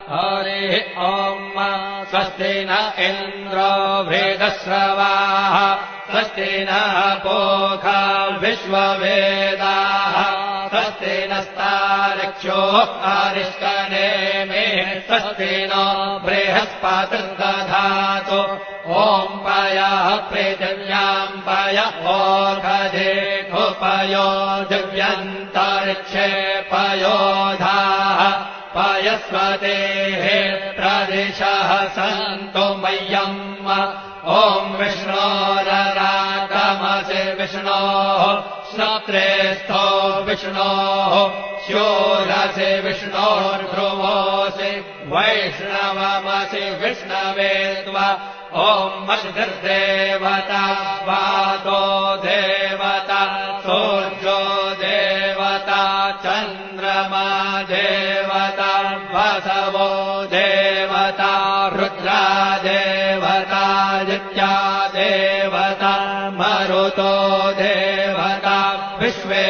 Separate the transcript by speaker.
Speaker 1: हरिः ॐ स्वस्ति न इन्द्रो वृद्धश्रवाः स्वस्ति नः पूषा विश्ववेदाः स्वस्ति नस्तारक्षो अरिष्टनेमिः स्वस्ति नो बृहस्पतिर्दधातु ॐ पयः पृथिव्याम् पय ओषधेऽपयो दिव्यन्तरिक्षे पयोधाः पयस्वतेः प्रदिशः सन्तु मह्यम् ॐ विष्णोररागमसि विष्णोः श्रोत्रेस्थो विष्णोः शूरसि विष्णोर्ध्रुवोऽसि वैष्णवमसि विष्णवे त्वा ॐ मद्भिर्देवता वातो देवता सूर्यो देवता चन्द्रमा देवता वसवो देवता रुद्रा देवता नित्या देवता मरुतो देवता विश्वे